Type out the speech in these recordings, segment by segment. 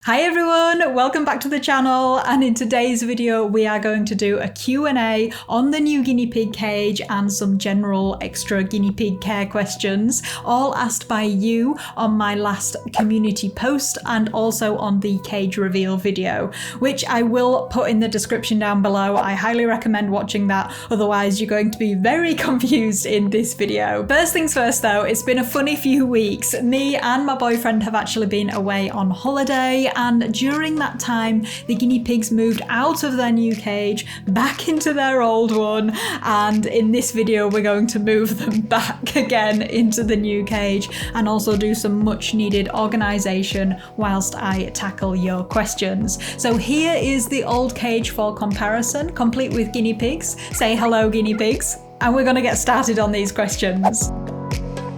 Hi everyone, welcome back to the channel, and in today's video we are going to do a Q&A on the new guinea pig cage and some general extra guinea pig care questions, all asked by you on my last community post and also on the cage reveal video, which I will put in the description down below. I highly recommend watching that, otherwise you're going to be very confused in this video. First things first though, it's been a funny few weeks. Me and my boyfriend have actually been away on holiday, and during that time the guinea pigs moved out of their new cage back into their old one, and in this video we're going to move them back again into the new cage and also do some much needed organisation whilst I tackle your questions. So here is the old cage for comparison, complete with guinea pigs. Say hello, guinea pigs, and we're going to get started on these questions.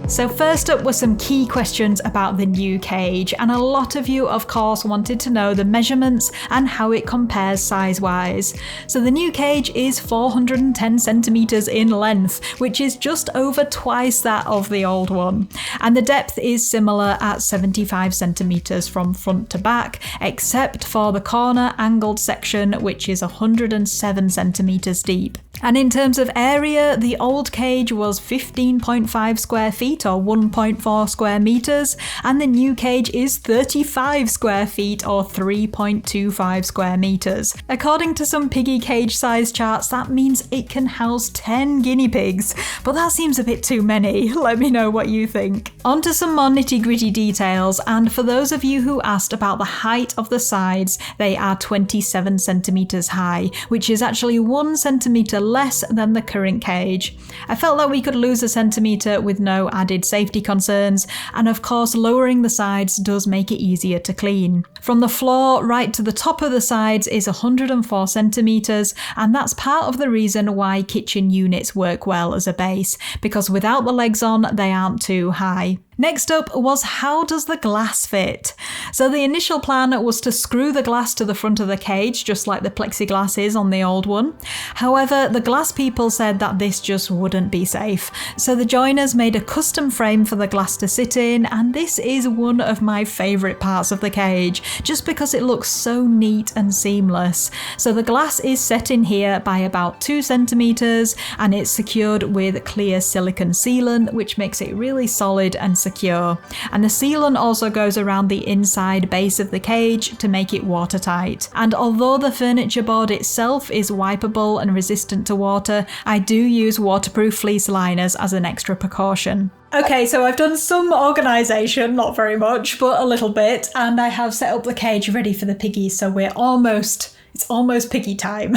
So first up were some key questions about the new cage, and a lot of you of course wanted to know the measurements and how it compares size-wise. So the new cage is 410 centimetres in length, which is just over twice that of the old one. And the depth is similar at 75 centimetres from front to back, except for the corner angled section, which is 107 centimetres deep. And in terms of area, the old cage was 15.5 square feet or 1.4 square meters, and the new cage is 35 square feet or 3.25 square meters. According to some piggy cage size charts, that means it can house 10 guinea pigs, but that seems a bit too many. Let me know what you think. On to some more nitty-gritty details, and for those of you who asked about the height of the sides, they are 27 centimeters high, which is actually 1 centimeter less than the current cage. I felt that we could lose a centimetre with no added safety concerns, and of course lowering the sides does make it easier to clean. From the floor right to the top of the sides is 104 centimetres, and that's part of the reason why kitchen units work well as a base, because without the legs on they aren't too high. Next up was, how does the glass fit? So the initial plan was to screw the glass to the front of the cage, just like the plexiglass is on the old one. However, the glass people said that this just wouldn't be safe. So the joiners made a custom frame for the glass to sit in, and this is one of my favourite parts of the cage, just because it looks so neat and seamless. So the glass is set in here by about 2 centimetres, and it's secured with clear silicone sealant, which makes it really solid and secure. And the sealant also goes around the inside base of the cage to make it watertight. And although the furniture board itself is wipeable and resistant to water, I do use waterproof fleece liners as an extra precaution. Okay, so I've done some organisation, not very much, but a little bit, and I have set up the cage ready for the piggies, so it's almost piggy time.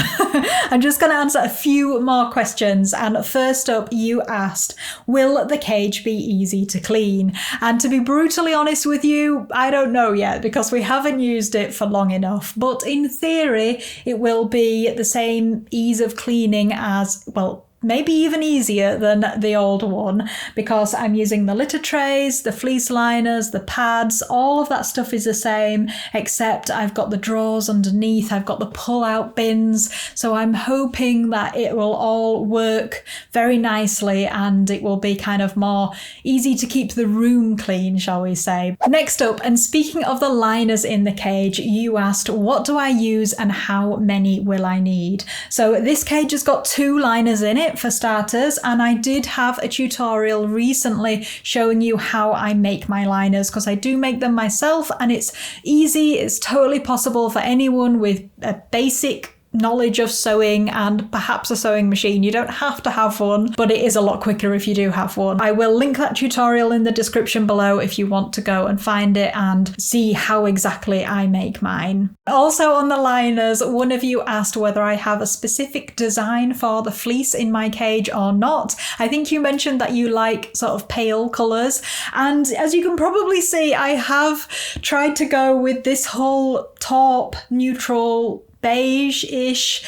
I'm just going to answer a few more questions, and first up you asked, will the cage be easy to clean? And to be brutally honest with you, I don't know yet because we haven't used it for long enough, but in theory it will be the same ease of cleaning as, well, maybe even easier than the old one, because I'm using the litter trays, the fleece liners, the pads, all of that stuff is the same, except I've got the drawers underneath, I've got the pull-out bins, so I'm hoping that it will all work very nicely and it will be kind of more easy to keep the room clean, shall we say. Next up, and speaking of the liners in the cage, you asked, what do I use and how many will I need? So this cage has got 2 liners in it for starters, and I did have a tutorial recently showing you how I make my liners, because I do make them myself and it's easy, it's totally possible for anyone with a basic knowledge of sewing and perhaps a sewing machine. You don't have to have one, but it is a lot quicker if you do have one. I will link that tutorial in the description below if you want to go and find it and see how exactly I make mine. Also on the liners, one of you asked whether I have a specific design for the fleece in my cage or not. I think you mentioned that you like sort of pale colours, and as you can probably see, I have tried to go with this whole taupe, neutral, beige-ish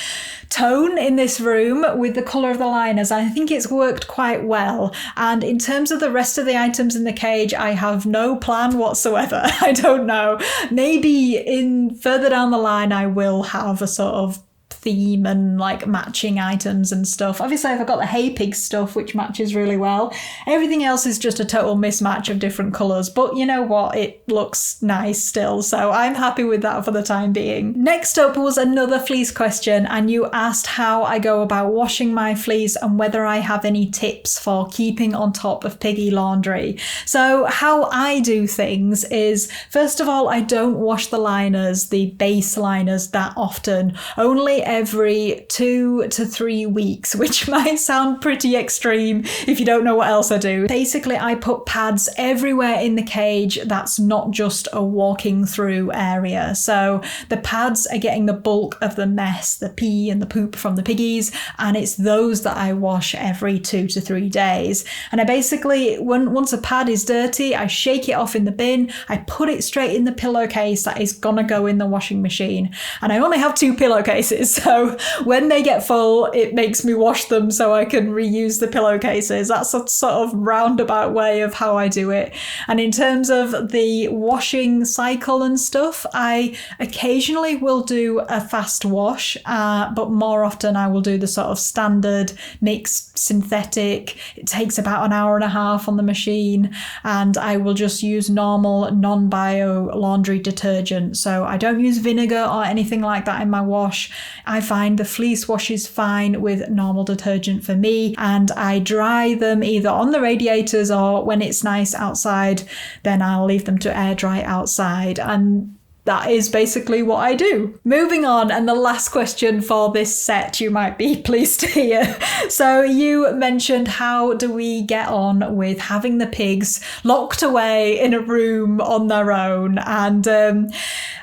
tone in this room with the colour of the liners. I think it's worked quite well, and in terms of the rest of the items in the cage, I have no plan whatsoever. I don't know, maybe in further down the line I will have a sort of theme and like matching items and stuff. Obviously I've got the HayPigs stuff which matches really well. Everything else is just a total mismatch of different colours, but you know what, it looks nice still, so I'm happy with that for the time being. Next up was another fleece question, and you asked how I go about washing my fleece and whether I have any tips for keeping on top of piggy laundry. So how I do things is, first of all, I don't wash the liners, the base liners, that often, only every 2 to 3 weeks, which might sound pretty extreme if you don't know what else I do. Basically, I put pads everywhere in the cage. That's not just a walking through area. So the pads are getting the bulk of the mess, the pee and the poop from the piggies, and it's those that I wash every 2 to 3 days. And I basically, once a pad is dirty, I shake it off in the bin, I put it straight in the pillowcase that is gonna go in the washing machine. And I only have 2 pillowcases, so when they get full, it makes me wash them so I can reuse the pillowcases. That's a sort of roundabout way of how I do it. And in terms of the washing cycle and stuff, I occasionally will do a fast wash, but more often I will do the sort of standard mixed synthetic. It takes about an hour and a half on the machine, and I will just use normal non-bio laundry detergent. So I don't use vinegar or anything like that in my wash. I find the fleece wash is fine with normal detergent for me, and I dry them either on the radiators or when it's nice outside, then I'll leave them to air dry outside. And that is basically what I do. Moving on, and the last question for this set, you might be pleased to hear. So you mentioned, how do we get on with having the pigs locked away in a room on their own? And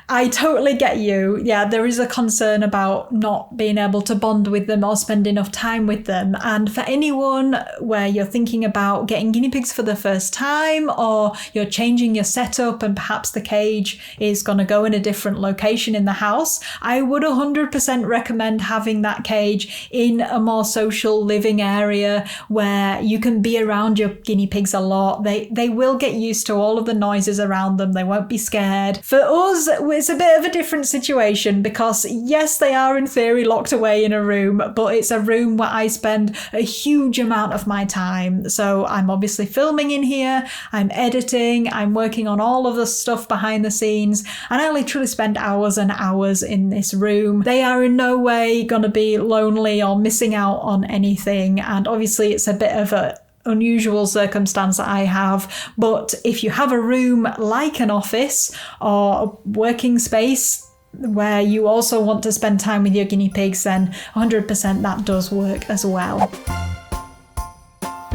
I totally get you. Yeah, there is a concern about not being able to bond with them or spend enough time with them. And for anyone where you're thinking about getting guinea pigs for the first time, or you're changing your setup and perhaps the cage is going to go in a different location in the house, I would 100% recommend having that cage in a more social living area where you can be around your guinea pigs a lot. They will get used to all of the noises around them. They won't be scared. For us, it's a bit of a different situation because yes, they are in theory locked away in a room, but it's a room where I spend a huge amount of my time. So I'm obviously filming in here, I'm editing, I'm working on all of the stuff behind the scenes, and I literally spend hours and hours in this room. They are in no way going to be lonely or missing out on anything, and obviously it's a bit of a unusual circumstance that I have, but if you have a room like an office or a working space where you also want to spend time with your guinea pigs, then 100% that does work as well.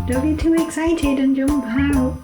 Don't get too excited and jump out.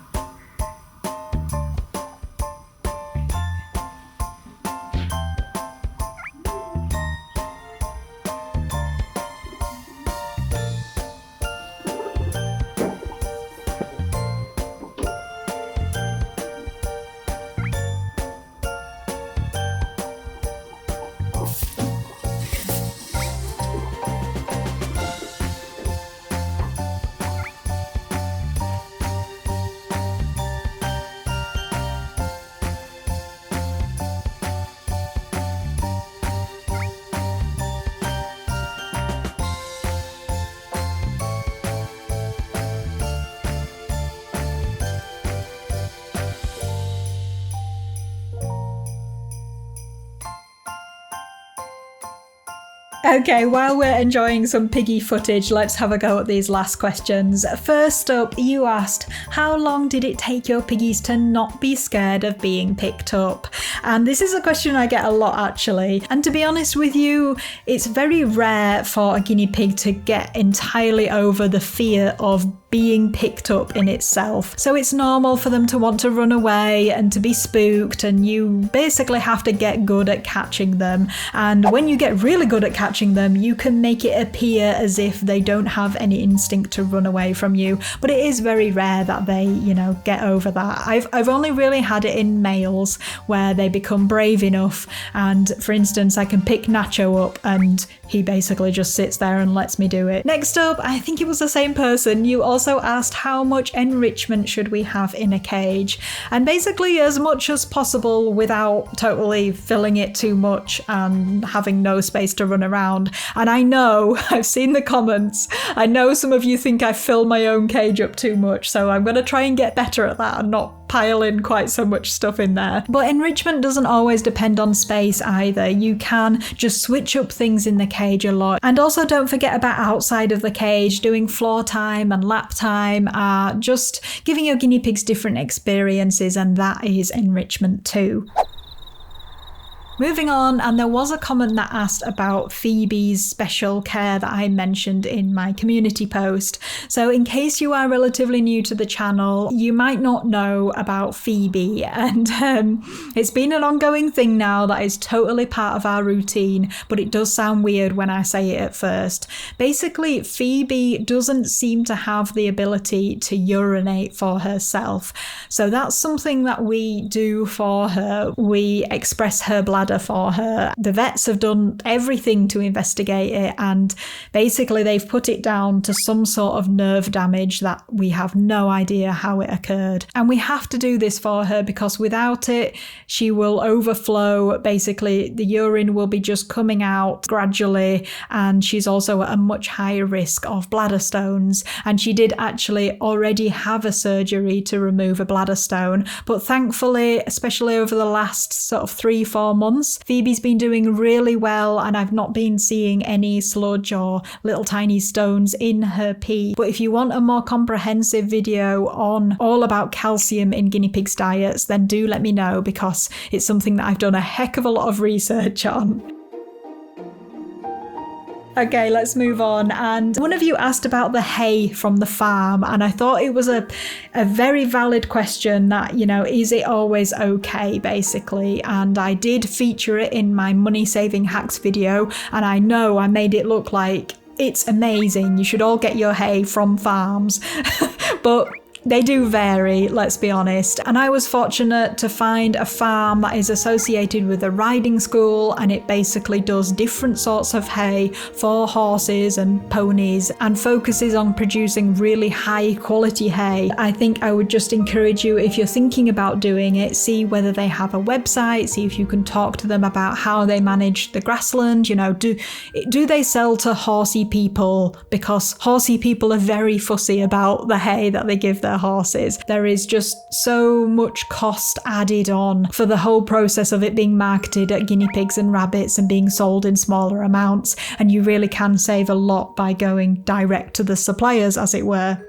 Okay, while we're enjoying some piggy footage, let's have a go at these last questions. First up, you asked, how long did it take your piggies to not be scared of being picked up? And this is a question I get a lot actually. And to be honest with you, it's very rare for a guinea pig to get entirely over the fear of being picked up in itself. So it's normal for them to want to run away and to be spooked, and you basically have to get good at catching them. And when you get really good at catching them, you can make it appear as if they don't have any instinct to run away from you. But it is very rare that they, get over that. I've only really had it in males where they become brave enough, and for instance, I can pick Nacho up and he basically just sits there and lets me do it. Next up, I think it was the same person. You also asked how much enrichment should we have in a cage, and basically as much as possible without totally filling it too much and having no space to run around. And I know, I've seen the comments, I know some of you think I fill my own cage up too much, so I'm going to try and get better at that and not pile in quite so much stuff in there. But enrichment doesn't always depend on space either. You can just switch up things in the cage a lot. And also don't forget about outside of the cage, doing floor time and lap time, just giving your guinea pigs different experiences, and that is enrichment too. Moving on, and there was a comment that asked about Phoebe's special care that I mentioned in my community post. So in case you are relatively new to the channel, you might not know about Phoebe, and it's been an ongoing thing now that is totally part of our routine, but it does sound weird when I say it at first. Basically, Phoebe doesn't seem to have the ability to urinate for herself. So that's something that we do for her. We express her bladder for her. The vets have done everything to investigate it, and basically they've put it down to some sort of nerve damage that we have no idea how it occurred. And we have to do this for her because without it, she will overflow. Basically, the urine will be just coming out gradually, and she's also at a much higher risk of bladder stones. And she did actually already have a surgery to remove a bladder stone, but thankfully, especially over the last sort of 3-4 months, Phoebe's been doing really well, and I've not been seeing any sludge or little tiny stones in her pee. But if you want a more comprehensive video on all about calcium in guinea pigs' diets, then do let me know, because it's something that I've done a heck of a lot of research on. Okay, let's move on. And one of you asked about the hay from the farm, and I thought it was a very valid question that, you know, is it always okay, basically? And I did feature it in my money saving hacks video, and I know I made it look like it's amazing, you should all get your hay from farms, but they do vary, let's be honest. And I was fortunate to find a farm that is associated with a riding school, and it basically does different sorts of hay for horses and ponies and focuses on producing really high quality hay. I think I would just encourage you, if you're thinking about doing it, see whether they have a website, see if you can talk to them about how they manage the grassland. You know, do they sell to horsey people? Because horsey people are very fussy about the hay that they give their horses. There is just so much cost added on for the whole process of it being marketed at guinea pigs and rabbits and being sold in smaller amounts, and you really can save a lot by going direct to the suppliers, as it were.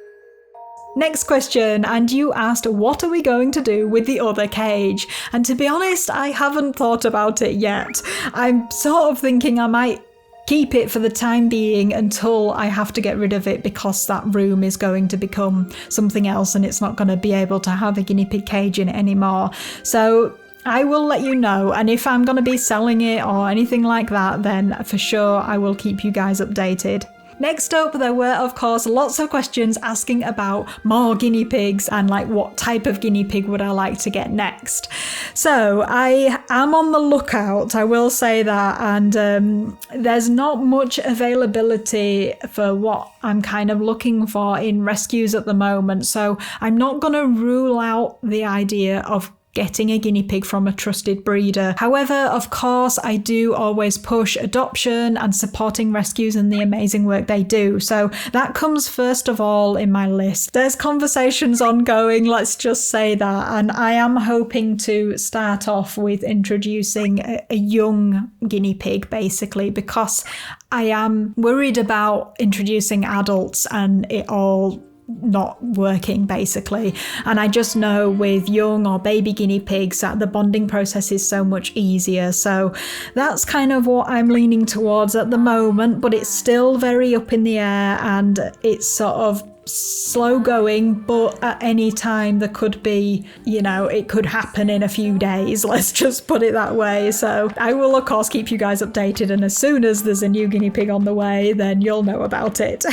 Next question, and you asked, what are we going to do with the other cage? And to be honest, I haven't thought about it yet. I'm sort of thinking I might keep it for the time being until I have to get rid of it, because that room is going to become something else and it's not going to be able to have a guinea pig cage in it anymore. So I will let you know, and if I'm going to be selling it or anything like that, then for sure I will keep you guys updated. Next up, there were, of course, lots of questions asking about more guinea pigs and like what type of guinea pig would I like to get next. So I am on the lookout, I will say that, and there's not much availability for what I'm kind of looking for in rescues at the moment. So I'm not going to rule out the idea of getting a guinea pig from a trusted breeder. However, of course, I do always push adoption and supporting rescues and the amazing work they do. So that comes first of all in my list. There's conversations ongoing, let's just say that, and I am hoping to start off with introducing a young guinea pig, basically, because I am worried about introducing adults and it all not working, basically. And I just know with young or baby guinea pigs that the bonding process is so much easier. So that's kind of what I'm leaning towards at the moment, but it's still very up in the air and it's sort of slow going, but at any time there could be, you know, it could happen in a few days, let's just put it that way. So I will of course keep you guys updated, and as soon as there's a new guinea pig on the way, then you'll know about it.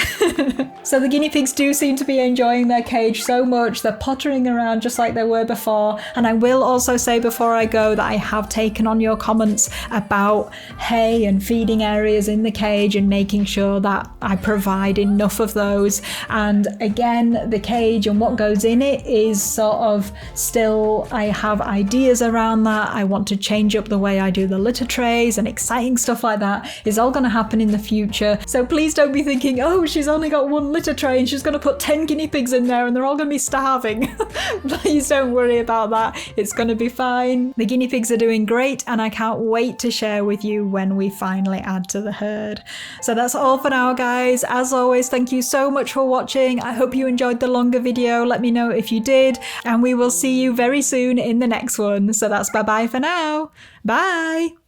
So the guinea pigs do seem to be enjoying their cage so much, they're pottering around just like they were before. And I will also say before I go that I have taken on your comments about hay and feeding areas in the cage and making sure that I provide enough of those. And And again, the cage and what goes in it is sort of still, I have ideas around that. I want to change up the way I do the litter trays, and exciting stuff like that is all going to happen in the future. So please don't be thinking, oh, she's only got one litter tray and she's going to put 10 guinea pigs in there and they're all going to be starving. Please don't worry about that. It's going to be fine. The guinea pigs are doing great, and I can't wait to share with you when we finally add to the herd. So that's all for now, guys. As always, thank you so much for watching. I hope you enjoyed the longer video. Let me know if you did, and we will see you very soon in the next one. So that's bye-bye for now. Bye!